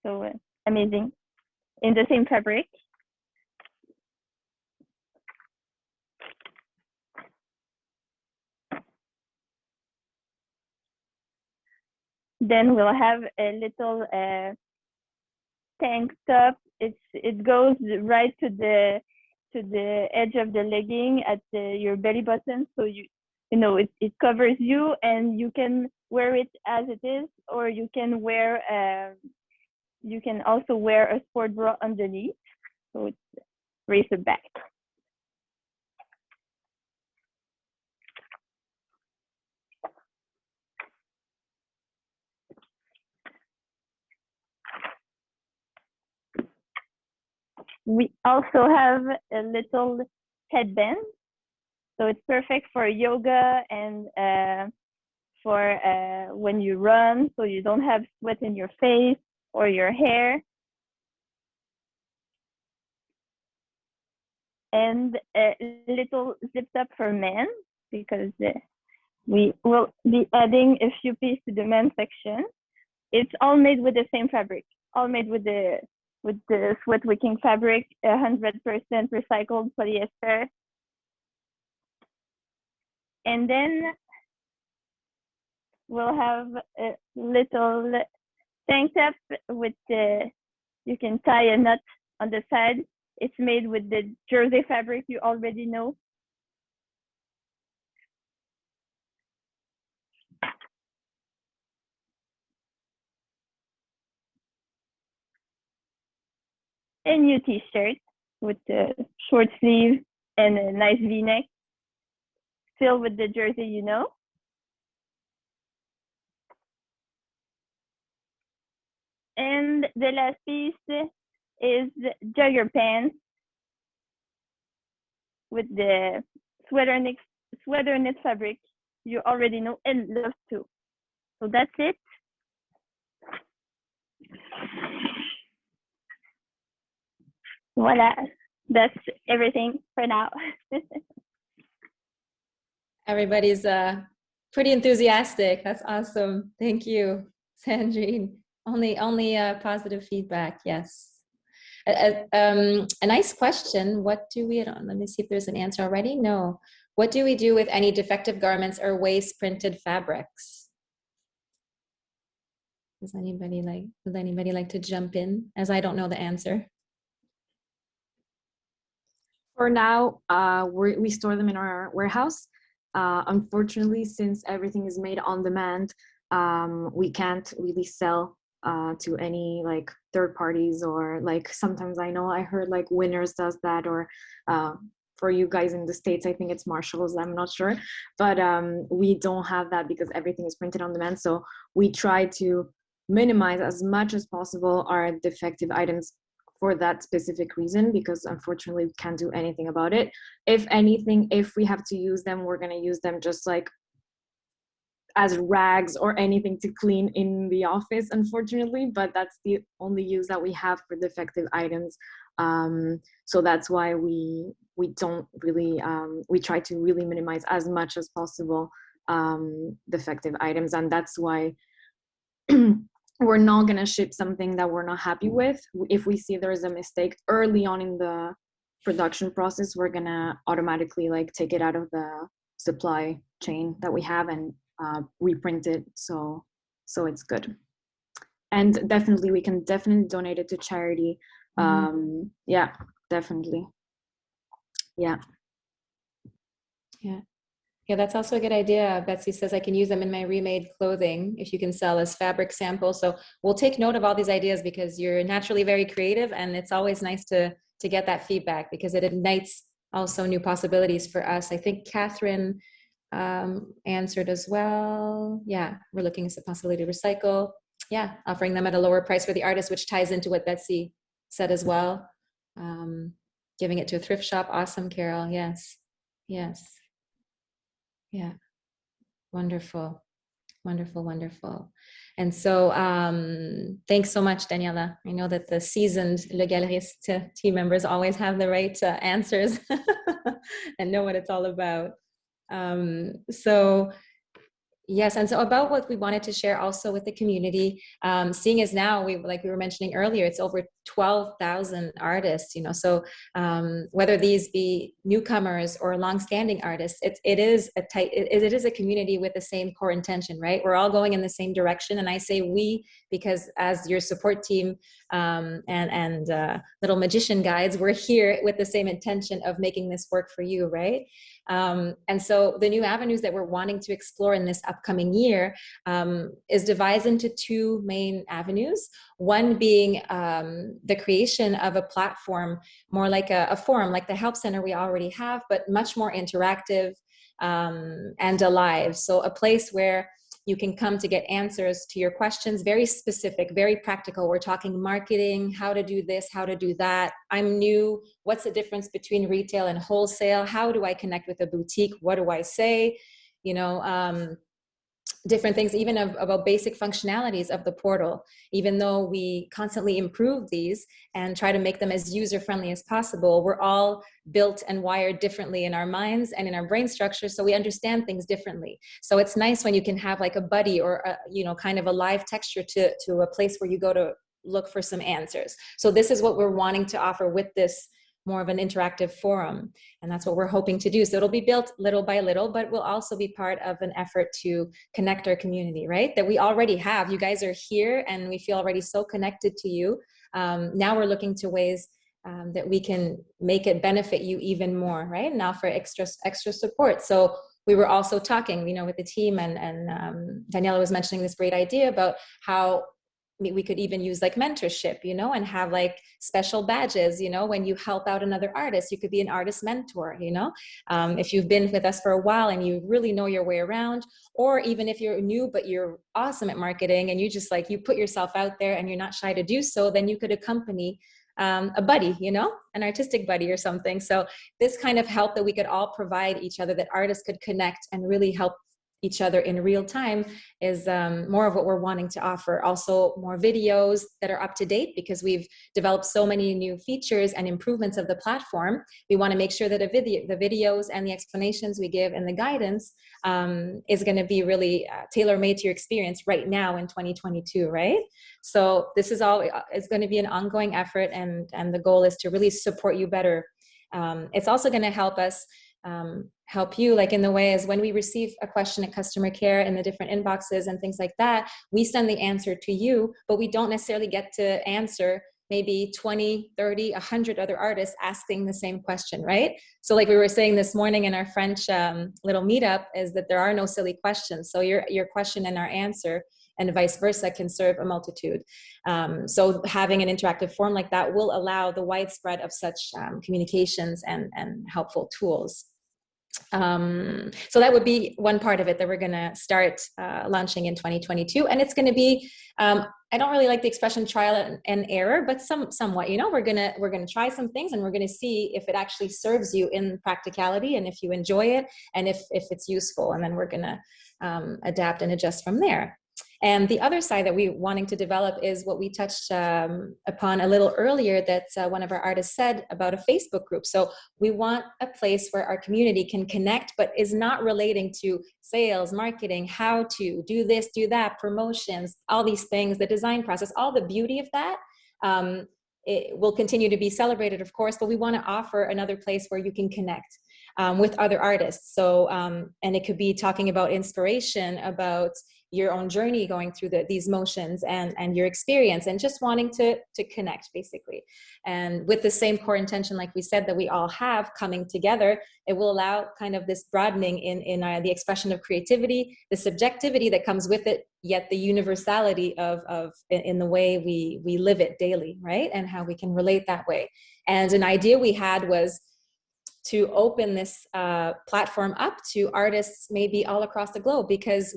So amazing, in the same fabric. Then we'll have a little tank top. It goes right to the edge of the legging at your belly button, so you know it covers you, and you can wear it as it is, or you can also wear a sport bra underneath, so it's racer back. We also have a little headband, so it's perfect for yoga and for when you run, so you don't have sweat in your face or your hair. And a little zip top for men, because we will be adding a few pieces to the men's section. It's all made with the same fabric, all made with the sweat wicking fabric, 100% recycled polyester. And then we'll have a little tank top with you can tie a knot on the side. It's made with the jersey fabric you already know. A new t-shirt with the short sleeve and a nice v-neck, still with the jersey you know. And the last piece is jogger pants with the sweater knit fabric you already know and love too. So that's it. Voila, that's everything for now. Everybody's pretty enthusiastic. That's awesome. Thank you, Sandrine. Only positive feedback. Yes. A nice question. What do we, let me see if there's an answer already. No. What do we do with any defective garments or waste printed fabrics? Would anybody like to jump in, as I don't know the answer? For now, we store them in our warehouse. Unfortunately, since everything is made on demand, we can't really sell to any like third parties, or like sometimes I heard like Winners does that, or for you guys in the States, I think it's Marshalls, I'm not sure. But we don't have that because everything is printed on demand. So we try to minimize as much as possible our defective items for that specific reason, because unfortunately we can't do anything about it. If anything, if we have to use them, we're going to use them just like as rags or anything to clean in the office, unfortunately, but that's the only use that we have for defective items. So that's why we don't really, we try to really minimize as much as possible defective items. And that's why we're not going to ship something that we're not happy with. If we see there's a mistake early on in the production process, we're going to automatically like take it out of the supply chain that we have and reprint it, so it's good. And definitely we can definitely donate it to charity. Yeah, definitely. Yeah, That's also a good idea. Betsy says I can use them in my remade clothing if you can sell as fabric samples. So we'll take note of all these ideas, because you're naturally very creative, and it's always nice to get that feedback, because it ignites also new possibilities for us. I think Catherine answered as well. Yeah, we're looking at the possibility to recycle. Yeah, offering them at a lower price for the artist, which ties into what Betsy said as well. Giving it to a thrift shop. Awesome, Carol. Yes. Yeah, wonderful. Wonderful, wonderful. And so thanks so much, Daniela. I know that the seasoned Le Galeriste team members always have the right answers and know what it's all about. So yes, and so about what we wanted to share also with the community, seeing as now, like we were mentioning earlier, it's over 12,000 artists, you know, so whether these be newcomers or longstanding artists, it is a community with the same core intention, right? We're all going in the same direction, and I say we because as your support team and little magician guides, we're here with the same intention of making this work for you, right? And so the new avenues that we're wanting to explore in this upcoming year is divided into two main avenues. One being the creation of a platform, more like a forum, like the Help Center we already have, but much more interactive and alive. So a place where you can come to get answers to your questions, very specific, very practical. We're talking marketing, how to do this, how to do that. I'm new. What's the difference between retail and wholesale? How do I connect with a boutique? What do I say? You know, different things, even about basic functionalities of the portal. Even though we constantly improve these and try to make them as user-friendly as possible, we're all built and wired differently in our minds and in our brain structure, so we understand things differently. So it's nice when you can have like a buddy or a, you know, kind of a live texture to a place where you go to look for some answers. So this is what we're wanting to offer with this more of an interactive forum. And that's what we're hoping to do. So it'll be built little by little, but will also be part of an effort to connect our community, right? That we already have. You guys are here and we feel already so connected to you. Now we're looking to ways that we can make it benefit you even more, right? Now for extra support. So we were also talking, you know, with the team and Daniela was mentioning this great idea about how we could even use like mentorship, you know, and have like special badges, you know, when you help out another artist, you could be an artist mentor, you know, if you've been with us for a while and you really know your way around, or even if you're new, but you're awesome at marketing and you just like, you put yourself out there and you're not shy to do so, then you could accompany a buddy, you know, an artistic buddy or something. So this kind of help that we could all provide each other, that artists could connect and really help each other in real time is more of what we're wanting to offer. Also more videos that are up to date because we've developed so many new features and improvements of the platform. We want to make sure that the videos and the explanations we give and the guidance is going to be really tailor-made to your experience right now in 2022, right? So this is all, it's going to be an ongoing effort, and the goal is to really support you better. It's also going to help us help you, like in the way as when we receive a question at customer care in the different inboxes and things like that, we send the answer to you, but we don't necessarily get to answer maybe 20, 30, 100 other artists asking the same question, right? So like we were saying this morning in our French little meetup is that there are no silly questions. So your question and our answer and vice versa can serve a multitude. So having an interactive form like that will allow the widespread of such communications and helpful tools. So that would be one part of it that we're going to start launching in 2022, and it's going to be I don't really like the expression trial and error, but somewhat, you know, we're gonna try some things and we're gonna see if it actually serves you in practicality and if you enjoy it and if it's useful, and then we're gonna adapt and adjust from there. And the other side that we're wanting to develop is what we touched upon a little earlier, that one of our artists said about a Facebook group. So we want a place where our community can connect, but is not relating to sales, marketing, how to do this, do that, promotions, all these things, the design process, all the beauty of that. It will continue to be celebrated, of course, but we want to offer another place where you can connect with other artists. So, and it could be talking about inspiration, about your own journey going through these motions and your experience, and just wanting to connect basically. And with the same core intention, like we said, that we all have coming together, it will allow kind of this broadening in the expression of creativity, the subjectivity that comes with it, yet the universality of in the way we live it daily, right? And how we can relate that way. And an idea we had was to open this platform up to artists maybe all across the globe, because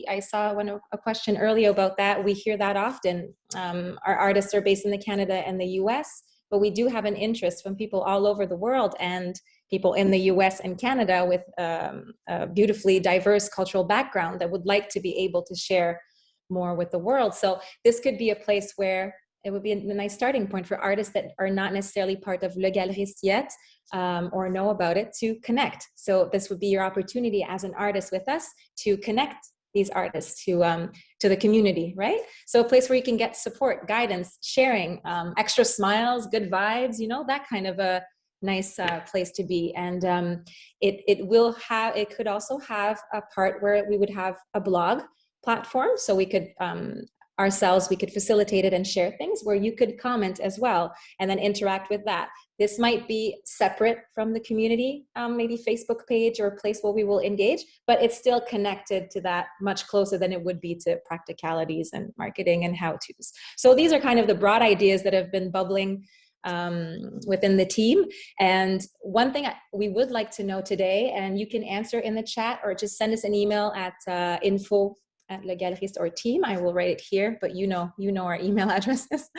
I saw a question earlier about that. We hear that often. Our artists are based in Canada and the US, but we do have an interest from people all over the world. And people in the US and Canada with a beautifully diverse cultural background that would like to be able to share more with the world. So this could be a place where it would be a nice starting point for artists that are not necessarily part of Le Galeriste yet, or know about it, to connect. So this would be your opportunity as an artist with us to connect these artists to the community, right? So a place where you can get support, guidance, sharing, extra smiles, good vibes, you know, that kind of a nice place to be. And it could also have a part where we would have a blog platform, so we could ourselves, we could facilitate it and share things where you could comment as well and then interact with that. This might be separate from the community, maybe Facebook page or a place where we will engage, but it's still connected to that much closer than it would be to practicalities and marketing and how-tos. So these are kind of the broad ideas that have been bubbling within the team. And one thing we would like to know today, and you can answer in the chat or just send us an email at info@legaleriste or team. I will write it here, but you know our email addresses.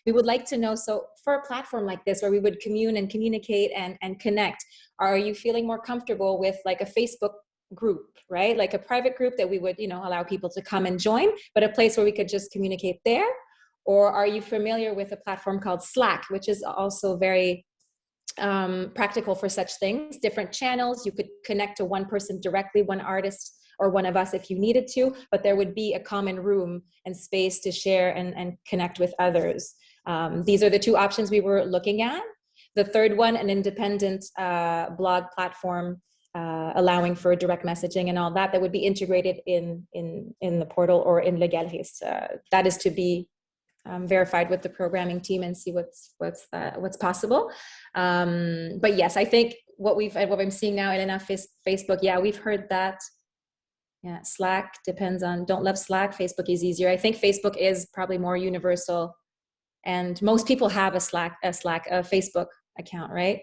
We would like to know, so for a platform like this where we would communicate and connect, are you feeling more comfortable with like a Facebook group, right? Like a private group that we would, allow people to come and join, but a place where we could just communicate there? Or are you familiar with a platform called Slack, which is also very practical for such things? Different channels, you could connect to one person directly, one artist, or one of us if you needed to, but there would be a common room and space to share and connect with others. These are the two options we were looking at. The third one, an independent blog platform allowing for direct messaging and all that would be integrated in the portal or in Le Galeriste. That is to be verified with the programming team and see what's possible. But yes, I think what I'm seeing now in enough Facebook, yeah, we've heard that. Yeah, Slack depends on, don't love Slack. Facebook is easier. I think Facebook is probably more universal, and most people have a Facebook account, right?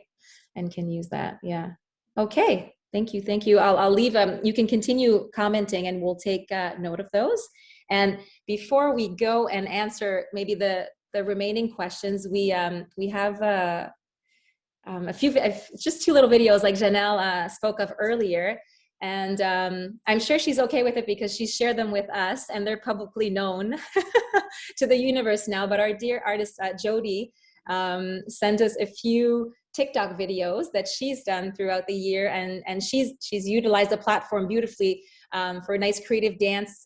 And can use that. Yeah. Okay. Thank you. I'll leave. You can continue commenting, and we'll take note of those. And before we go and answer maybe the remaining questions, we have a few, just two little videos like Janelle spoke of earlier. And I'm sure she's okay with it because she shared them with us and they're publicly known to the universe now. But our dear artist, Jody, sent us a few TikTok videos that she's done throughout the year. And she's utilized the platform beautifully for nice creative dance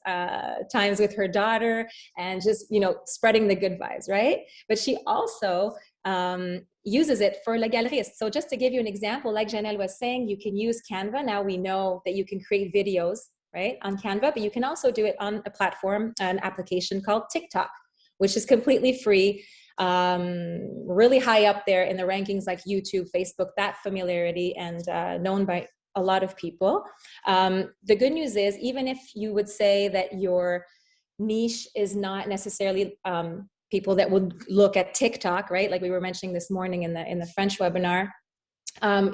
times with her daughter and just, spreading the good vibes, right? But she also uses it for Le Galeriste. So just to give you an example, like Janelle was saying, you can use Canva. Now we know that you can create videos, right, on Canva, but you can also do it on a platform, an application called TikTok, which is completely free, really high up there in the rankings like YouTube, Facebook, that familiarity, and known by a lot of people. The good news is, even if you would say that your niche is not necessarily people that would look at TikTok, right? Like we were mentioning this morning in the French webinar,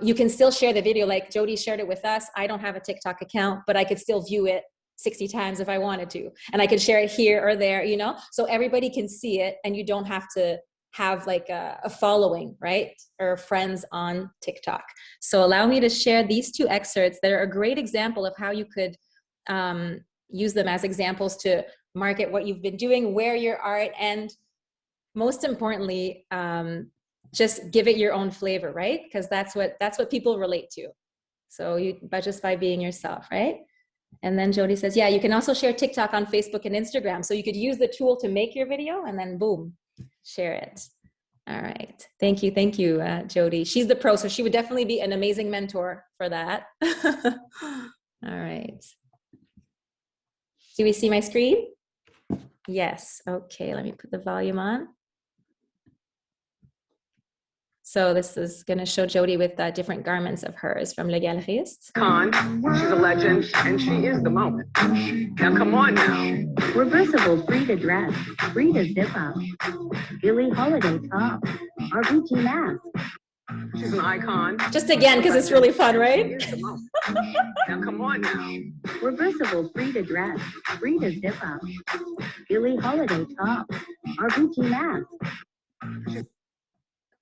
you can still share the video. Like Jody shared it with us. I don't have a TikTok account, but I could still view it 60 times if I wanted to. And I could share it here or there, so everybody can see it, and you don't have to have like a following, right? Or friends on TikTok. So allow me to share these two excerpts that are a great example of how you could use them as examples to market what you've been doing, wear your art, and most importantly, just give it your own flavor, right? Because that's what people relate to. So just by being yourself, right? And then Jody says, yeah, you can also share TikTok on Facebook and Instagram. So you could use the tool to make your video and then boom, share it. All right. Thank you, Jody. She's the pro, so she would definitely be an amazing mentor for that. All right. Do we see my screen? Yes. Okay, let me put the volume on. So this is going to show Jody with different garments of hers from Le Galeriste. She's a legend, and she is the moment. Now, come on now. Reversible Frida dress, Frida zip-up, Billie Holiday top, RBG mask. She's an icon. Just again, because it's really fun, right? Now, come on now. Reversible Frida dress, Frida zip-up, Billie Holiday top, RBG mask.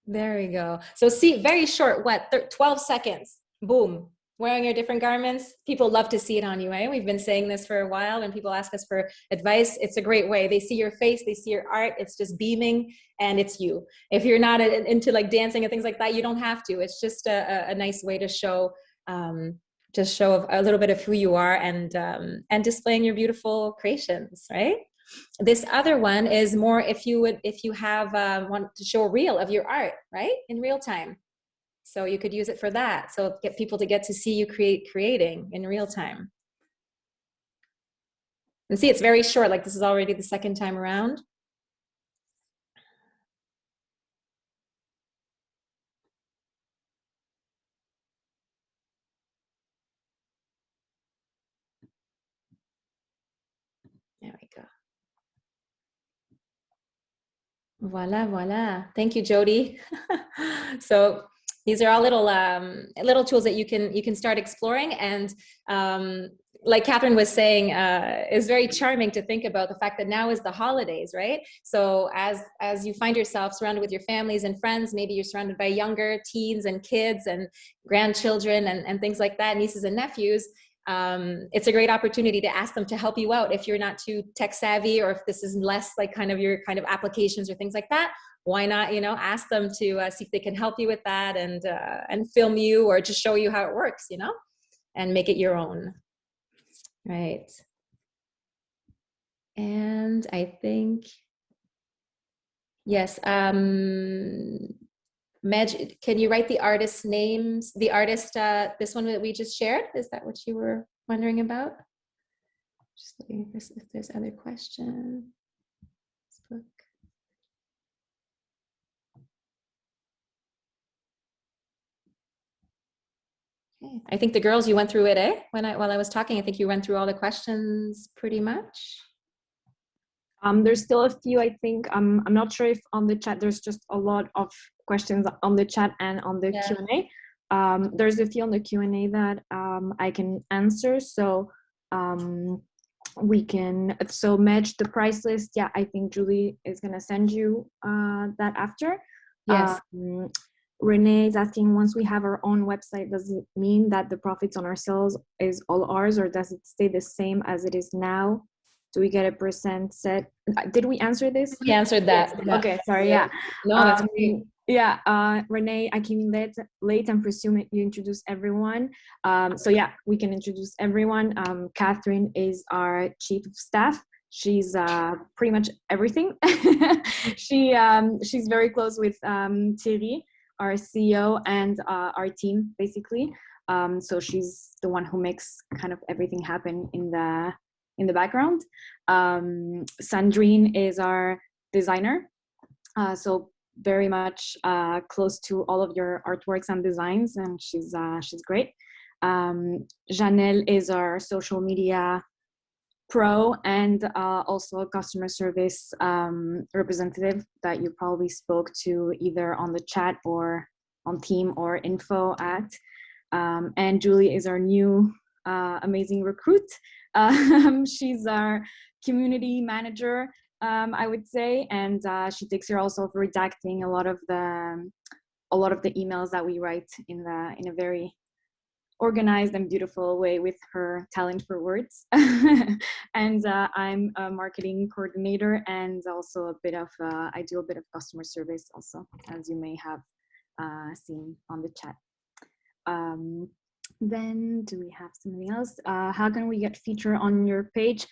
There we go. So see, very short, what, 12 seconds, boom, wearing your different garments. People love to see it on you, eh? We've been saying this for a while. When people ask us for advice, it's a great way. They see your face, they see your art, it's just beaming, and it's you. If you're not into like dancing and things like that, you don't have to. It's just a nice way to show a little bit of who you are, and displaying your beautiful creations, right? This other one is more if you have want to show a reel of your art, right, in real time. So you could use it for that. So get people to get to see you creating in real time. And see, it's very short. Like this is already the second time around. There we go. Voila, voila. Thank you, Jody. So these are all little tools that you can start exploring. And like Catherine was saying, is very charming to think about the fact that now is the holidays, right? So as you find yourself surrounded with your families and friends, maybe you're surrounded by younger teens and kids and grandchildren and things like that, nieces and nephews. It's a great opportunity to ask them to help you out if you're not too tech savvy, or if this is less like kind of your kind of applications or things like that. Why not, ask them to see if they can help you with that, and film you or just show you how it works, and make it your own. Right. And I think, yes, Meg, can you write the artist's names? The artist, this one that we just shared, is that what you were wondering about? Just looking if there's other questions. Book. Okay. I think the girls, you went through it, eh? While I was talking, I think you went through all the questions pretty much. There's still a few, I think. I'm not sure if on the chat, there's just a lot of questions on the chat and on the Q&A. There's a few on the Q&A that I can answer. So we can, so match the price list. Yeah, I think Julie is going to send you that after. Yes. Renee is asking, once we have our own website, does it mean that the profits on our sales is all ours, or does it stay the same as it is now? Do we get a percent set? Did we answer this? We answered that. Yes. Yeah. Okay, sorry. Yeah. No, that's great. Yeah, Renee, I came in late and presume you introduce everyone. So yeah, we can introduce everyone. Catherine is our chief of staff. She's pretty much everything. She's very close with Thierry, our CEO, and our team, basically. So she's the one who makes kind of everything happen in the background. Sandrine is our designer. So very much close to all of your artworks and designs, and she's great. Janelle is our social media pro, and also a customer service representative that you probably spoke to either on the chat or on team or info at. And Julie is our new amazing recruit. She's our community manager, I would say, and she takes care also of redacting a lot of the emails that we write in a very organized and beautiful way with her talent for words. And I'm a marketing coordinator, and also I do a bit of customer service also, as you may have seen on the chat. Then do we have something else? How can we get featured on your page?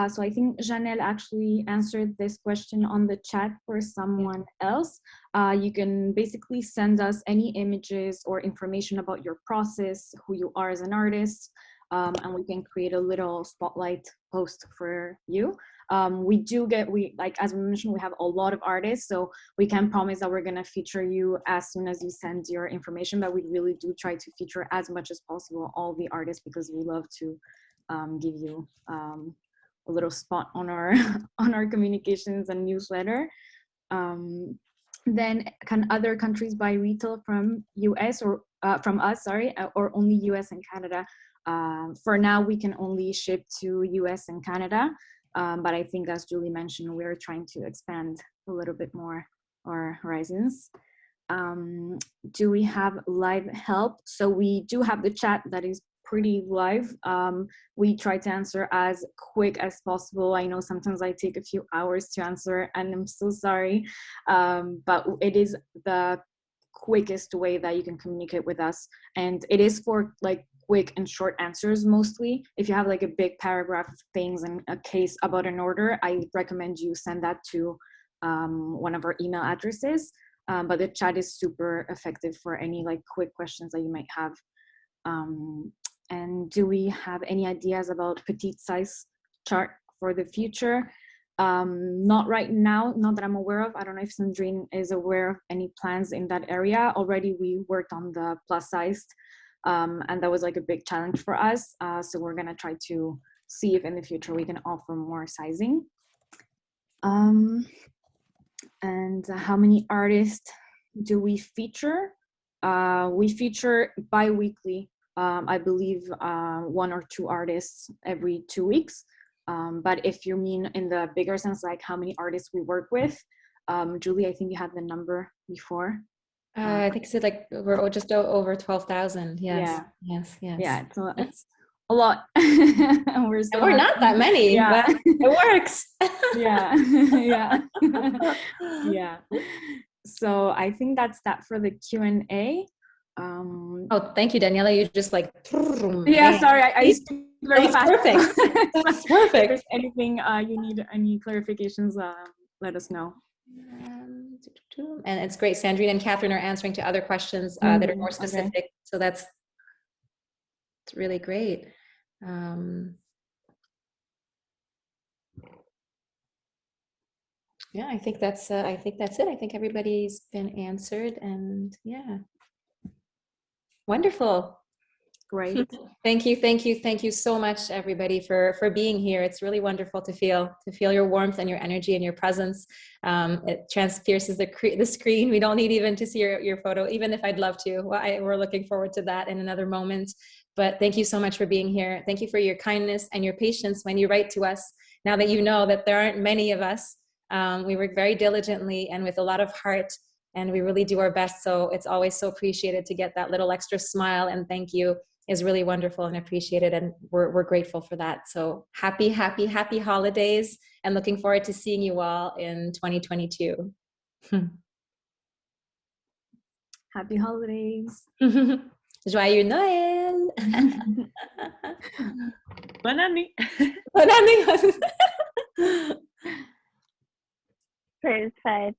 So I think Janelle actually answered this question on the chat for someone else. You can basically send us any images or information about your process, who you are as an artist, and we can create a little spotlight post for you. As we mentioned, we have a lot of artists, so we can't promise that we're gonna feature you as soon as you send your information, but we really do try to feature as much as possible all the artists, because we love to give you a little spot on our on our communications and newsletter. Then can other countries buy retail from US or from us, or only US and Canada? For now, we can only ship to US and Canada. But I think, as Julie mentioned, we're trying to expand a little bit more our horizons. Do we have live help? So we do have the chat that is pretty live. We try to answer as quick as possible. I know sometimes I take a few hours to answer, and I'm so sorry, but it is the quickest way that you can communicate with us, and it is for like quick and short answers mostly. If you have like a big paragraph of things and a case about an order, I recommend you send that to one of our email addresses. But the chat is super effective for any like quick questions that you might have. And do we have any ideas about petite size chart for the future? Not right now, not that I'm aware of. I don't know if Sandrine is aware of any plans in that area. Already we worked on the plus sized, and that was like a big challenge for us. So we're gonna try to see if in the future we can offer more sizing. And how many artists do we feature? We feature bi-weekly, I believe 1 or 2 artists every 2 weeks. But if you mean in the bigger sense, like how many artists we work with, Julie, I think you had the number before. I think it's like we're just over 12,000. Yes, yeah. yes. Yeah, it's a lot. And we're not that many. Yeah. But it works. Yeah, yeah, yeah. So I think that's that for the Q&A. Oh, thank you, Daniela. You just like. Yeah, sorry, I speak very fast. Perfect. That's perfect. If there's anything you need, any clarifications, let us know. And it's great. Sandrine and Catherine are answering to other questions that are more specific. Okay. So it's really great. Yeah, I think that's it. I think everybody's been answered, and yeah, wonderful. Great. Thank you so much, everybody, for being here. It's really wonderful to feel your warmth and your energy and your presence. It transpierces the screen. We don't need even to see your photo, even if I'd love to. We're looking forward to that in another moment. But thank you so much for being here. Thank you for your kindness and your patience when you write to us. Now that you know that there aren't many of us, we work very diligently and with a lot of heart, and we really do our best. So it's always so appreciated to get that little extra smile and thank you is really wonderful and appreciated, and we're grateful for that. So happy holidays, and looking forward to seeing you all in 2022. Happy holidays. Joyeux Noël. Bonne année. Bonne année. Perfect.